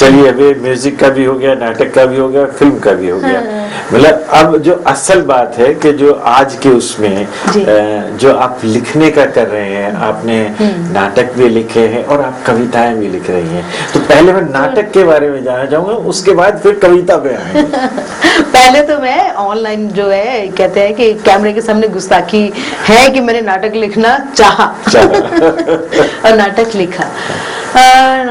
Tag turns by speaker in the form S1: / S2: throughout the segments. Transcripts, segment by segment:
S1: चलिए अभी म्यूजिक का भी हो गया, नाटक का भी हो गया, फिल्म का भी हो गया। मतलब अब जो असल बात है कि जो आज के उसमें जो आप लिखने का कर रहे हैं, आपने नाटक भी लिखे हैं और आप कविताएं भी लिख रही हैं, तो पहले मैं नाटक के बारे में जानना चाहूंगा, उसके बाद फिर कविता पे आएंगे।
S2: पहले तो मैं ऑनलाइन जो है कहते हैं कि कैमरे के सामने गुस्ताखी है कि मैंने नाटक लिखना चाहा और नाटक लिखा।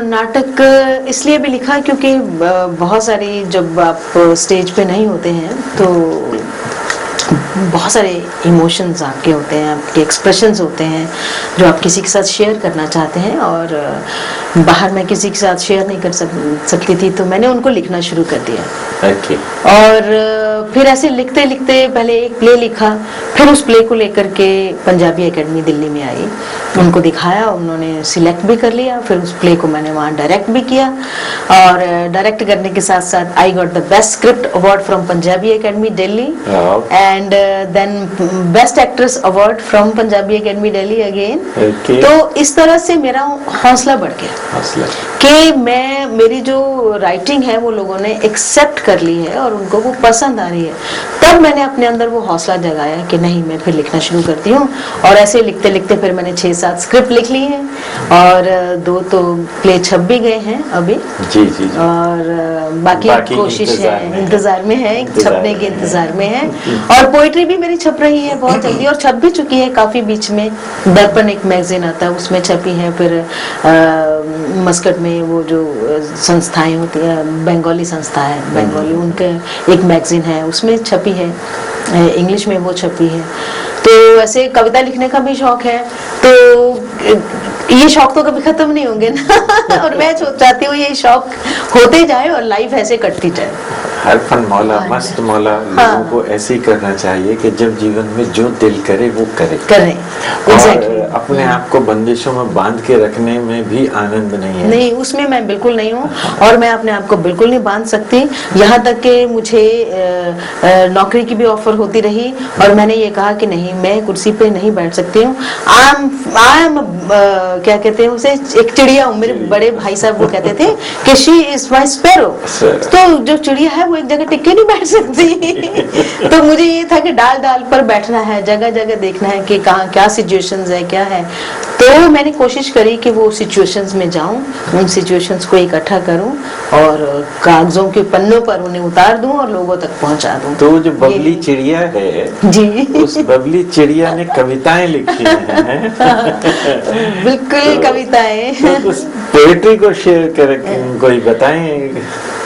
S2: नाटक इसलिए भी लिखा क्योंकि बहुत सारी, जब आप स्टेज पे नहीं होते हैं तो बहुत सारे इमोशंस आपके होते हैं, आपके एक्सप्रेशंस होते हैं जो आप किसी के साथ शेयर करना चाहते हैं, और बाहर मैं किसी के साथ शेयर नहीं कर सकती थी, तो मैंने उनको लिखना शुरू कर दिया। और फिर ऐसे लिखते लिखते पहले एक प्ले लिखा, फिर उस प्ले को लेकर के पंजाबी एकेडमी दिल्ली में आई, उनको दिखाया, उन्होंने सिलेक्ट भी कर लिया, फिर उस प्ले को मैंने वहाँ डायरेक्ट भी किया, और डायरेक्ट करने के साथ साथ I got the best script award from Punjabi Academy Delhi, and then best actress award from Punjabi Academy Delhi again. तो इस तरह से मेरा हौसला बढ़ गया कि मेरी जो राइटिंग है वो लोगों ने एक्सेप्ट कर ली है और उनको वो पसंद आ रही है। तब मैंने अपने अंदर वो हौसला जगाया कि नहीं, मैं फिर लिखना शुरू करती हूँ, और ऐसे लिखते लिखते फिर मैंने 6-7 स्क्रिप्ट लिख ली हैं, और 2 तो प्ले छप भी गए हैं अभी।
S1: जी।
S2: और बाकी कोशिश है, इंतजार में है, छपने के इंतजार में है, और पोइट्री भी मेरी छप रही है बहुत जल्दी, और छप भी चुकी है काफी। बीच में दर्पण एक मैगजीन आता है, उसमें छपी है, फिर मस्कट में वो जो संस्थाएं होती है, बंगाली संस्था है, बंगाली, उनके एक मैगजीन है, उसमें छपी है, इंग्लिश में वो छपी है। तो ऐसे कविता लिखने का भी शौक है, तो ये शौक तो कभी खत्म नहीं होंगे ना और मैं चाहती हूँ ये शौक होते जाए और लाइफ ऐसे कटती जाए।
S1: हर फन मौला, मस्त मौला, लोगों को ऐसे ही करना चाहिए कि जब जीवन में जो दिल करे वो करे। और अपने आप को बंदिशों में बांध के रखने में भी आनंद नहीं है।
S2: नहीं, उसमें मैं बिल्कुल नहीं हूँ, और मैं अपने आप को बिल्कुल नहीं बांध सकती। यहाँ तक कि मुझे नौकरी की भी ऑफर होती रही, और मैंने ये कहा कि नहीं, मैं कुर्सी पे नहीं बैठ सकती हूँ। आई एम क्या कहते हैं उसे, एक चिड़िया हूँ। मेरे बड़े भाई साहब वो कहते थे कि शी इज माय स्पैरो, तो जो चिड़िया है वो एक जगह टिक के नहीं बैठ सकती तो मुझे ये था कि डाल डाल पर बैठना है, जगह जगह देखना है कि कहाँ क्या सिचुएशंस है, क्या है। तो मैंने कोशिश करी कि वो सिचुएशंस में जाऊं, उन सिचुएशंस को इकट्ठा करूं और कागजों के पन्नों पर उन्हें उतार दूं और लोगों तक पहुंचा दूं।
S1: तो जो बबली चिड़िया है जी, उस बबली चिड़िया ने कविताएं लिखी हैं
S2: बिल्कुल तो, कविताएं
S1: तो उस पोएट्री को शेयर करें, कोई बताएं।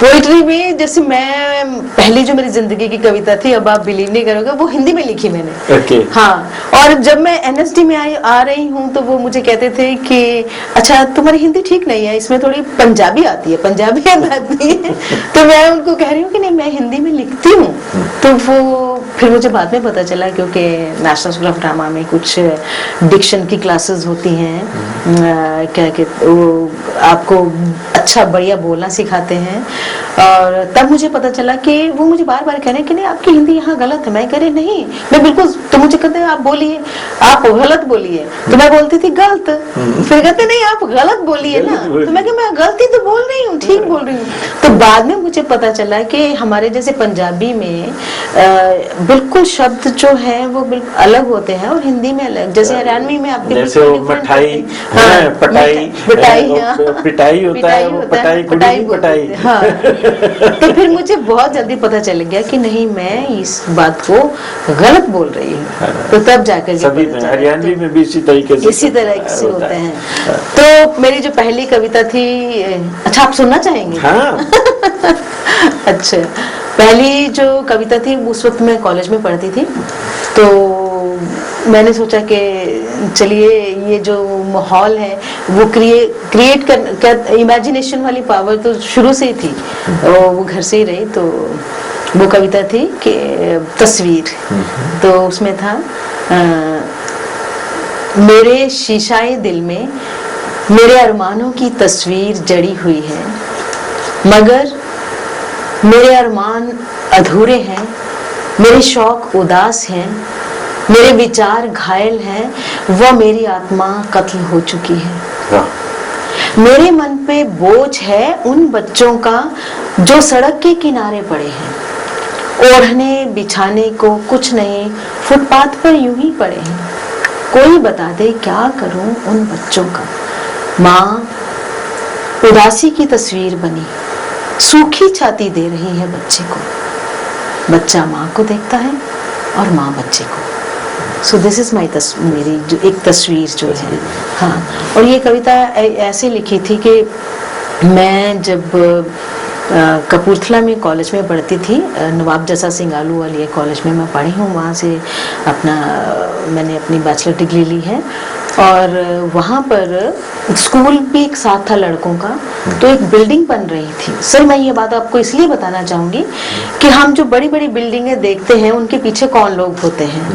S2: पोएट्री में जैसे मैं पहली जो मेरी जिंदगी की कविता थी, अब आप बिलीव नहीं करोगे, वो हिंदी में लिखी मैंने। हाँ, और जब मैं एनएसडी में आ रही हूँ तो वो मुझे कहते थे कि अच्छा तुम्हारी हिंदी ठीक नहीं है, इसमें थोड़ी पंजाबी आती है, पंजाबी आती है तो मैं उनको कह रही हूँ कि नहीं, मैं हिंदी में लिखती हूँ। तो वो फिर मुझे बाद में पता चला, क्योंकि नेशनल स्कूल ऑफ ड्रामा में कुछ डिक्शन की क्लासेस होती हैं, क्या कहते वो आपको अच्छा बढ़िया बोलना सिखाते हैं। और तब मुझे पता चला कि वो मुझे बार बार कह रहे हैं कि नहीं आपकी हिंदी यहाँ गलत है। मैं कह रही नहीं, मैं बिल्कुल, तो मुझे कहते हैं आप बोलिए, आप गलत बोलिए, तो मैं बोलती थी गलत, फिर कहते नहीं आप गलत बोलिए ना, तो मैं कहा मैं गलती तो बोल रही हूँ, ठीक बोल रही हूँ। तो बाद में मुझे पता चला कि हमारे जैसे पंजाबी में बिल्कुल शब्द जो है वो बिल्कुल अलग होते हैं और हिंदी में अलग, जैसे हरियाणवी में आपके
S1: मिठाई, पटाई, पिटाई होता है, वो पटाई, पटाई।
S2: हाँ, तो फिर मुझे बहुत जल्दी पता चल गया कि नहीं, मैं इस बात को गलत बोल रही हूँ। तो तब जाकर
S1: सभी में, हरियाणवी में भी इसी तरीके से
S2: होते हैं। तो मेरी जो पहली कविता थी, अच्छा आप सुनना चाहेंगे?
S1: हाँ।
S2: अच्छा, पहली जो कविता थी उस वक्त मैं कॉलेज में पढ़ती थी, तो मैंने सोचा कि चलिए ये जो माहौल है वो क्रिएट कर, इमेजिनेशन वाली पावर तो शुरू से ही थी, वो घर से ही रही। तो वो कविता थी कि तस्वीर, तो उसमें था मेरे शीशाए दिल में मेरे अरमानों की तस्वीर जड़ी हुई है, मगर मेरे अरमान अधूरे हैं, मेरे शौक उदास हैं, मेरे विचार घायल हैं, वह मेरी आत्मा कत्ल हो चुकी है। मेरे मन पे बोझ है उन बच्चों का जो सड़क के किनारे पड़े हैं, ओढ़ने बिछाने को कुछ नहीं, फुटपाथ पर यूं ही पड़े हैं। कोई बता दे क्या करूं उन बच्चों का। माँ उदासी की तस्वीर बनी, सूखी छाती दे रही है बच्चे को। बच्चा माँ को देखता है और माँ बच्चे को। सो दिस इज माई मेरी जो एक तस्वीर जो है। हाँ, और ये कविता ऐसे लिखी थी कि मैं जब कपूरथला में कॉलेज में पढ़ती थी, नवाब जसा सिंह आलूवालिया कॉलेज में मैं पढ़ी हूँ। वहाँ से मैंने अपनी बैचलर डिग्री ली है। और वहाँ पर स्कूल भी एक साथ था लड़कों का, तो एक बिल्डिंग बन रही थी। सर मैं ये बात आपको इसलिए बताना चाहूंगी कि हम जो बड़ी बड़ी बिल्डिंगें देखते हैं उनके पीछे कौन लोग होते हैं,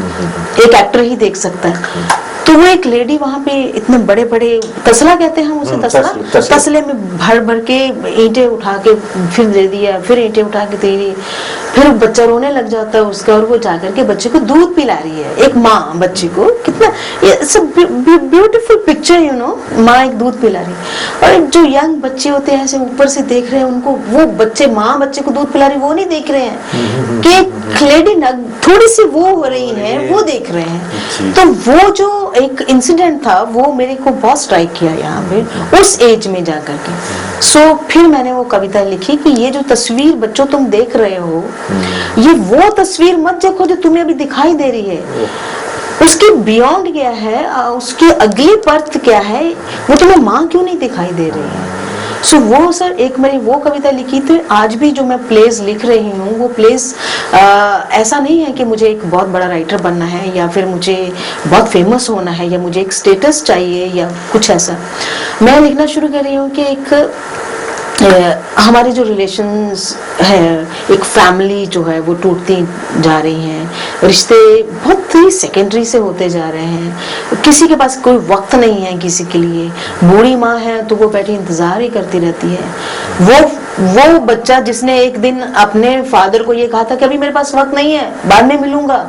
S2: एक एक्टर ही देख सकता है। तो वो एक लेडी वहाँ पे इतने बड़े बड़े तसला कहते हैं हम उसे, तसले में भर भर के ईंटें उठा के फिर दे दिया, फिर ईंटें उठा के दे दी, फिर बच्चा रोने लग जाता है उसका, और वो जाकर के बच्चे को दूध पिला रही है। एक माँ बच्चे को, कितना ब्यूटीफुल पिक्चर, यू नो, माँ एक दूध पिला रही है। और जो यंग बच्चे होते हैं ऐसे ऊपर से देख रहे हैं उनको, वो बच्चे, माँ बच्चे को दूध पिला रही, वो नहीं देख रहे हैं कि लेडी थोड़ी सी वो हो रही है, वो देख रहे हैं। तो वो जो एक इंसिडेंट था वो मेरे को बहुत स्ट्राइक किया यहाँ पे उस एज में जाकर के। सो फिर मैंने वो कविता लिखी कि ये जो तस्वीर बच्चों तुम देख रहे हो, ये वो तस्वीर मत देखो जो तुम्हें अभी दिखाई दे रही है। उसके बियॉन्ड क्या है, उसकी अगली परत क्या है, वो तुम्हें माँ क्यों नहीं दिखाई दे रही है। सो वो सर एक मैंने वो कविता लिखी थी। आज भी जो मैं प्लेस लिख रही हूँ वो प्लेस ऐसा नहीं है कि मुझे एक बहुत बड़ा राइटर बनना है या फिर मुझे बहुत फेमस होना है या मुझे एक स्टेटस चाहिए या कुछ ऐसा। मैं लिखना शुरू कर रही हूँ कि एक हमारे जो रिलेशंस है, एक फैमिली जो है वो टूटती जा रही हैं, रिश्ते बहुत ही सेकेंडरी से होते जा रहे हैं, किसी के पास कोई वक्त नहीं है किसी के लिए। बूढ़ी माँ है तो वो बैठी इंतजार ही करती रहती है। वो बच्चा जिसने एक दिन अपने फादर को ये कहा था कि अभी मेरे पास वक्त नहीं है, बाद में मिलूंगा,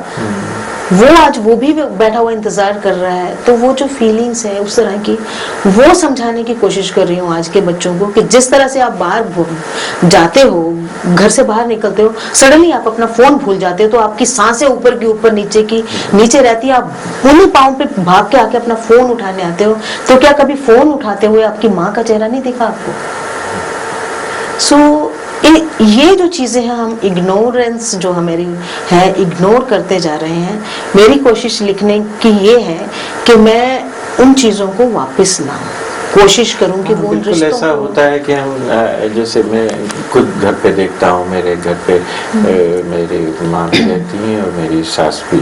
S2: वो आज वो भी बैठा हुआ इंतजार कर रहा है। तो वो जो फीलिंग्स है उस तरह की, वो समझाने की कोशिश कर रही हूँ आज के बच्चों को कि जिस तरह से आप बाहर जाते हो, घर से बाहर निकलते हो, सडनली आप अपना फोन भूल जाते हो, तो आपकी सांसें ऊपर की ऊपर नीचे रहती है, आप उन्हीं पाँव पे भाग के आके अपना फोन उठाने आते हो। तो क्या कभी फोन उठाते हुए आपकी माँ का चेहरा नहीं दिखा आपको? सो ये जो चीजें हैं, हम इग्नोरेंस जो हमारी है, इग्नोर करते जा रहे हैं। मेरी कोशिश लिखने की ये है कि मैं उन चीजों को वापस लाऊं, कोशिश करूं कि वो उन रिश्तों
S1: ऐसा होता है कि हम जैसे मैं खुद घर पे देखता हूँ, मेरे घर पे मेरी माँ भी रहती हैं और मेरी सास भी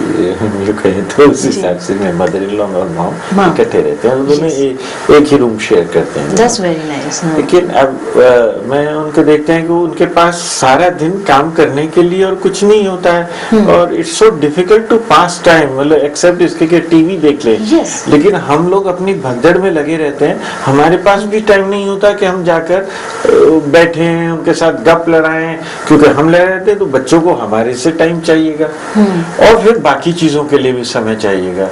S1: जो कहें तो उस हिसाब से मैं मदर इन लॉ और मॉम इकट्ठे रहते हैं, दोनों एक ही रूम शेयर करते हैं।
S2: That's very nice, हाँ।
S1: लेकिन अब मैं उनको देखते हैं कि उनके पास सारा दिन काम करने के लिए और कुछ नहीं होता है, और it's so difficult to pass time, मतलब एक्सेप्ट इसके कि टीवी देख ले। लेकिन हम लोग अपनी भगदड़ में लगे रहते हैं, हमारे पास भी टाइम नहीं होता कि हम जाकर बैठे हैं उनके साथ गप लड़ाएं, क्योंकि हम ले रहे थे तो बच्चों को हमारे से टाइम चाहिएगा और फिर बाकी चीजों के लिए भी समय चाहिएगा।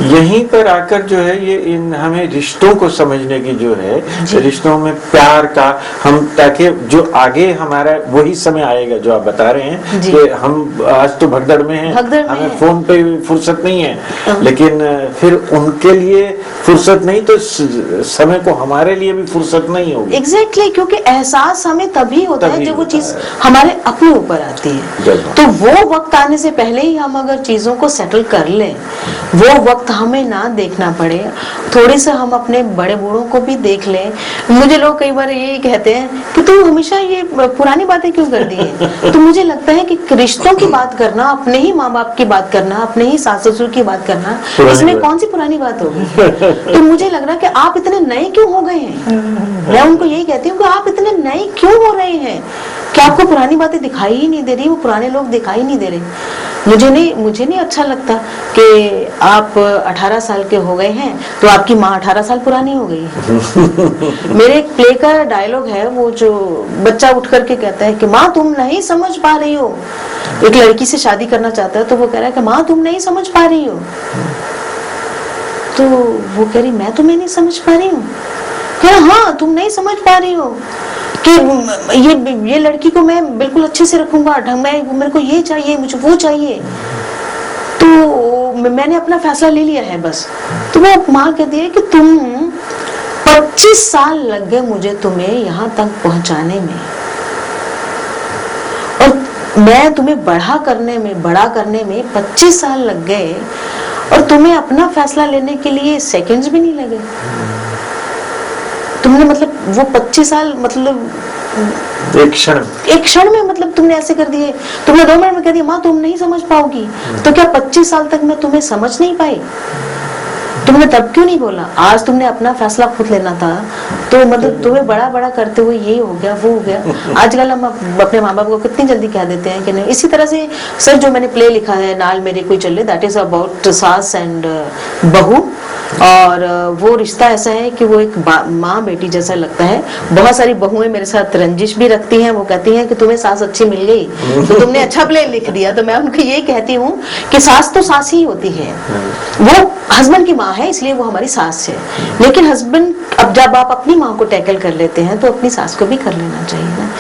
S1: यहीं पर आकर जो है ये हमें रिश्तों को समझने की जो है, रिश्तों में प्यार का हम, ताकि जो आगे हमारा वही समय आएगा जो आप बता रहे हैं कि हम आज तो भगदड़ में हैं, हमें फोन पे फुर्सत नहीं है, लेकिन फिर उनके लिए फुर्सत नहीं तो समय को हमारे लिए भी फुर्सत नहीं होगी।
S2: एग्जैक्टली, क्योंकि एहसास हमें तभी होता है जब वो चीज हमारे अपने ऊपर आती है। तो वो वक्त आने से पहले ही हम अगर चीजों को सेटल कर लें, वो वक्त हमें ना देखना पड़े, थोड़ी सा हम अपने बड़े बूढ़ों को भी देख लें। मुझे लोग कई बार ये कहते हैं कि तू हमेशा ये पुरानी बातें क्यों कर दी है। तो मुझे लगता है कि रिश्तों की बात करना, अपने ही माँ बाप की बात करना, अपने ही सास ससुर की बात करना, इसमें कौन सी पुरानी बात होगी। तो मुझे लग रहा है कि आप इतने नए क्यों हो गए हैं। मैं उनको यही कहती हूँ कि आप इतने नए क्यों हो रहे हैं कि आपको पुरानी बातें दिखाई ही नहीं दे रही, वो पुराने लोग दिखाई नहीं दे रहे। मुझे नहीं अच्छा लगता कि आप 18 साल के हो गए हैं तो आपकी माँ 18 साल पुरानी हो गई है। मेरे एक प्ले का डायलॉग है, वो जो बच्चा उठ करके कहता है कि माँ तुम नहीं समझ पा रही हो। एक लड़की से शादी करना चाहता है तो वो कह रहा है कि माँ तुम नहीं समझ पा रही हो। तो वो कह रही मैं तुम्हें नहीं समझ पा रही हूँ। कह हाँ तुम नहीं समझ पा रही हो कि ये लड़की को मैं बिल्कुल अच्छे से रखूंगा, ढंग में, मेरे को ये चाहिए, मुझे वो चाहिए, तो मैंने अपना फैसला ले लिया है बस। तो वो माँ कहती है कि तुम 25 साल लग गए मुझे तुम्हें यहाँ तक पहुंचाने में, और मैं तुम्हें बड़ा करने में 25 साल लग गए, और तुम्हें अपना फैसला लेने के लिए सेकंड्स भी नहीं लगे। तुमने मतलब वो 25 साल मतलब एक क्षण में मतलब तुमने ऐसे कर दिए। तुमने 2 मिनट में कह दिया माँ तुम नहीं समझ पाओगी, तो क्या 25 साल तक मैं तुम्हें समझ नहीं पाई? तुमने तब क्यों नहीं बोला? आज तुमने अपना फैसला खुद लेना था, तो मतलब तुम्हें बड़ा करते हुए ये हो गया वो हो गया। आजकल हम अपने माँ बाप को कितनी जल्दी कह देते हैं कि नहीं। इसी तरह से सर जो मैंने प्ले लिखा है नाल मेरे कोई चले, दैट इज अबाउट सास एंड बहू, और वो रिश्ता ऐसा है कि वो एक माँ बेटी जैसा लगता है। बहुत सारी बहुएं मेरे साथ रंजिश भी रखती हैं, वो कहती हैं कि तुम्हें सास अच्छी मिल गई तो तुमने अच्छा प्ले लिख दिया। तो मैं उनको ये कहती हूँ कि सास तो सास ही होती है, वो हस्बैंड की माँ है इसलिए वो हमारी सास है, लेकिन हस्बैंड अब जब आप अपनी माँ को टैकल कर लेते हैं तो अपनी सास को भी कर लेना चाहिए ना।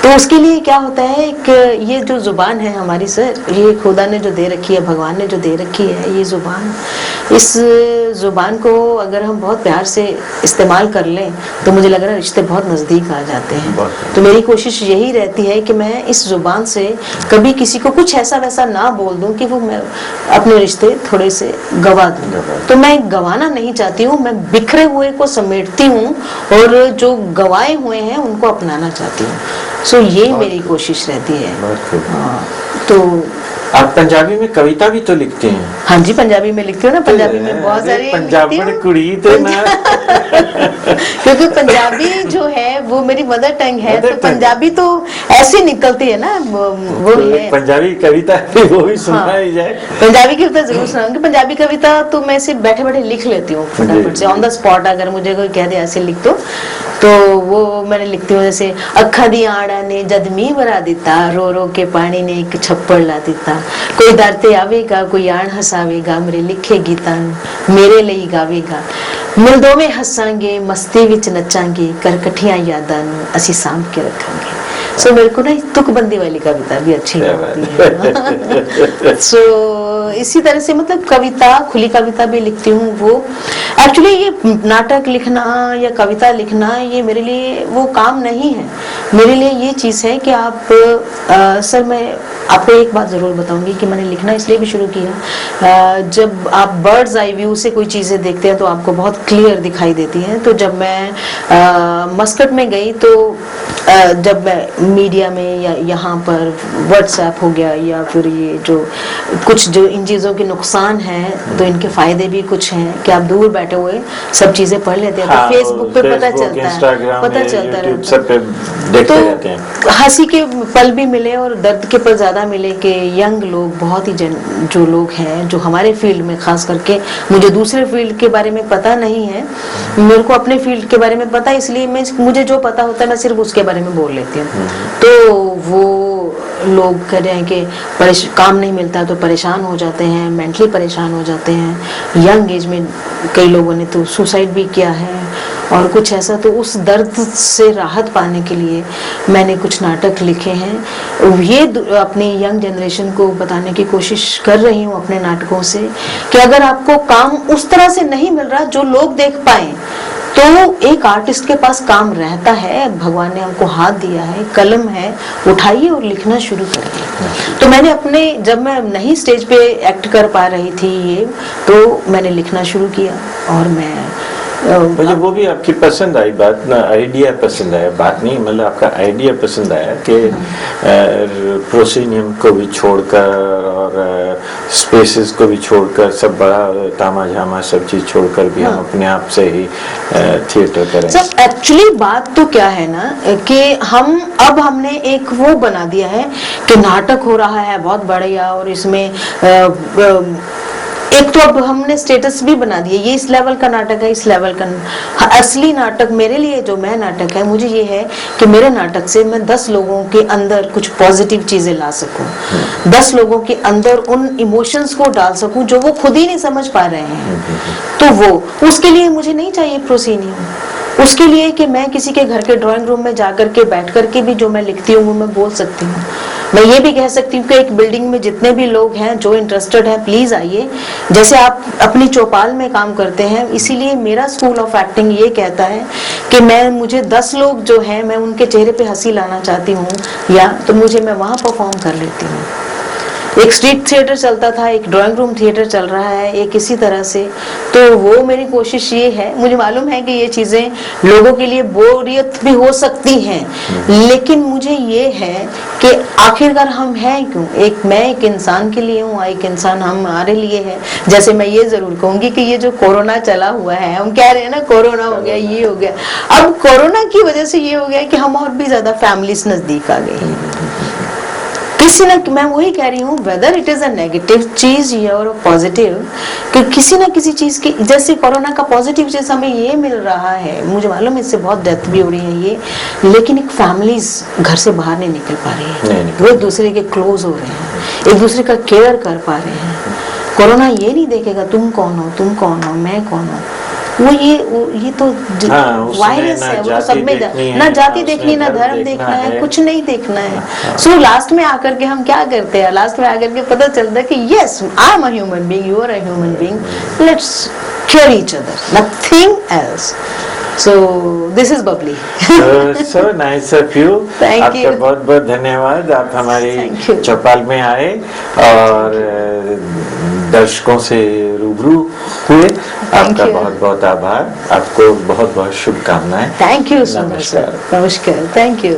S2: तो उसके लिए क्या होता है कि ये जो जुबान है हमारी सर, ये खुदा ने जो दे रखी है, भगवान ने जो दे रखी है ये जुबान, इस जुबान को अगर हम बहुत प्यार से इस्तेमाल कर लें तो मुझे लग रहा है रिश्ते बहुत नजदीक आ जाते हैं। तो मेरी कोशिश यही रहती है कि मैं इस जुबान से कभी किसी को कुछ ऐसा वैसा ना बोल दूं कि वो मैं अपने रिश्ते थोड़े से गवा दूं। तो मैं गवाना नहीं चाहती हूँ, मैं बिखरे हुए को समेटती हूँ और जो गवाए हुए हैं उनको अपनाना चाहती हूँ। सो ये मेरी कोशिश रहती है। हाँ, तो
S1: आप पंजाबी में कविता भी तो लिखते हैं?
S2: हाँ जी, पंजाबी में लिखती हूँ ना, पंजाबी में बहुत सारी
S1: पंजाबी कुड़ी तो ना
S2: क्योंकि पंजाबी जो है वो मेरी मदर टंग है, तो पंजाबी तो ऐसे निकलती है ना, वो है।
S1: पंजाबी कविता वो भी सुनाई जाए।
S2: पंजाबी कविता जरूर सुनाऊंगी। पंजाबी कविता तो मैं सिर्फ बैठे बैठे लिख लेती हूँ फटाफट से, ऑन द स्पॉट। अगर मुझे कोई कह दे ऐसे लिख दो तो वो मैंने लिखती हूँ। जैसे अखा दी आड़ा ने जद मींह भरा दिता, रो रो के पानी ने एक छप्पड़ ला दिता, कोई दर ते आवेगा कोई आण हसावेगा, मेरे लिखे गीतां मेरे ਲਈ गावेगा, मिल दोवें हसांगे मस्ती विच नचांगे, कर कठियां यादां नूं असीं सांभ के रखांगे। सो मेरे को ना तुकबंदी वाली कविता भी अच्छी लगती है। सो इसी तरह से मतलब कविता, खुली कविता भी लिखती हूँ। वो एक्चुअली ये नाटक लिखना या कविता लिखना ये मेरे लिए वो काम नहीं है। मेरे लिए ये चीज है कि आप सर मैं आपको एक बात जरूर बताऊंगी कि मैंने लिखना इसलिए भी शुरू किया, जब आप बर्ड्स आई व्यू से कोई चीजें देखते हैं तो आपको बहुत क्लियर दिखाई देती हैं। तो जब मैं मस्कट में गई तो जब मैं मीडिया में या यहाँ पर व्हाट्सएप हो गया या फिर ये जो कुछ जो इन चीज़ों के नुकसान हैं तो इनके फायदे भी कुछ हैं कि आप दूर बैठे हुए सब चीज़ें पढ़ लेते हैं। तो फेसबुक पे पता चलता है, तो हंसी के पल भी मिले और दर्द के पल ज़्यादा मिले कि यंग लोग, बहुत ही जो लोग हैं जो हमारे फील्ड में, खास करके मुझे दूसरे फील्ड के बारे में पता नहीं है, मेरे को अपने फील्ड के बारे में पता है, इसलिए मुझे जो पता होता है मैं सिर्फ उसके बारे में बोल लेती हूँ। तो वो लोग कह रहे हैं कि काम नहीं मिलता तो परेशान हो जाते हैं, मेंटली परेशान हो जाते हैं। यंग एज में कई लोगों ने तो सुसाइड भी किया है और कुछ ऐसा। तो उस दर्द से राहत पाने के लिए मैंने कुछ नाटक लिखे हैं। ये अपनी यंग जनरेशन को बताने की कोशिश कर रही हूँ अपने नाटकों से कि अगर आपको काम उस तरह से नहीं मिल रहा जो लोग देख पाए तो एक आर्टिस्ट के पास काम रहता है, भगवान ने हमको हाथ दिया है, कलम है, उठाइए और लिखना शुरू करिए। तो मैंने अपने, जब मैं नहीं स्टेज पे एक्ट कर पा रही थी ये, तो मैंने लिखना शुरू किया और मैं
S1: मुझे वो भी आपकी पसंद आई बात ना, आइडिया पसंद आया, बात नहीं मतलब आपका आइडिया पसंद आया कि प्रोसीनियम को भी छोड़कर और स्पेसेस को भी छोड़कर, सब बड़ा तामा झामा सब चीज छोड़कर भी हम अपने आप से ही थिएटर करें।
S2: सब एक्चुअली बात तो क्या है ना कि हमने एक वो बना दिया है कि नाटक हो रहा है बहुत बढ़िया और इसमें एक तो अब हमने स्टेटस भी बना दिया, ये इस लेवल का नाटक है, इस लेवल का। असली नाटक मेरे लिए जो मैं नाटक है, मुझे ये है कि मेरे नाटक से मैं 10 लोगों के अंदर कुछ पॉजिटिव चीजें ला सकूं, 10 लोगों के अंदर उन इमोशंस को डाल सकूं जो वो खुद ही नहीं समझ पा रहे हैं। तो वो उसके लिए मुझे नहीं चाहिए प्रोसीनियम, उसके लिए कि मैं किसी के घर के ड्राइंग रूम में जाकर के बैठ करके भी जो मैं लिखती हूँ वो मैं बोल सकती हूँ। मैं ये भी कह सकती हूँ कि एक बिल्डिंग में जितने भी लोग हैं जो इंटरेस्टेड हैं प्लीज आइए, जैसे आप अपनी चौपाल में काम करते हैं, इसीलिए मेरा स्कूल ऑफ एक्टिंग ये कहता है कि मुझे 10 लोग जो हैं मैं उनके चेहरे पे हंसी लाना चाहती हूँ, या तो मैं वहाँ परफॉर्म कर लेती हूँ। एक स्ट्रीट थिएटर चलता था, एक ड्राइंग रूम थिएटर चल रहा है, एक इसी तरह से। तो वो मेरी कोशिश ये है, मुझे मालूम है कि ये चीजें लोगों के लिए बोरियत भी हो सकती हैं, लेकिन मुझे ये है कि आखिरकार हम हैं क्यों, मैं एक इंसान के लिए हूँ, एक इंसान हमारे लिए है। जैसे मैं ये जरूर कहूंगी कि ये जो कोरोना चला हुआ है, हम कह रहे हैं ना कोरोना हो गया, ये हो गया, अब कोरोना की वजह से ये हो गया कि हम और भी ज्यादा फैमिलीज नजदीक आ गए हैं। किसी ना, मैं वही कह रही हूँ, whether it is a negative चीज या और पॉजिटिव, कि किसी ना किसी चीज की, जैसे कोरोना का पॉजिटिव चीज हमें ये मिल रहा है, मुझे मालूम है इससे बहुत डेथ भी हो रही है ये, लेकिन एक फैमिलीज घर से बाहर नहीं निकल पा रही है, वो एक दूसरे के क्लोज हो रहे हैं, एक दूसरे का केयर कर पा रहे हैं। कोरोना ये नहीं देखेगा तुम कौन हो, मैं कौन हूँ, ये तो वायरस है, वो सब में ना जाति देखनी, ना धर्म देखना है, कुछ नहीं देखना है। सो लास्ट में आकर के हम क्या करते हैं, लास्ट में आकर के पता चलता है कि yes I am a human being, you are a human being, let's care each other, nothing else. So this is bubbly.
S1: So nice of you.
S2: Thank you.
S1: आपका बहुत बहुत धन्यवाद, आप हमारी चौपाल में आए और दर्शकों से रूबरू हुए। आपका बहुत बहुत आभार, आपको बहुत बहुत शुभकामनाएं।
S2: Thank you so much sir, नमस्कार, थैंक यू।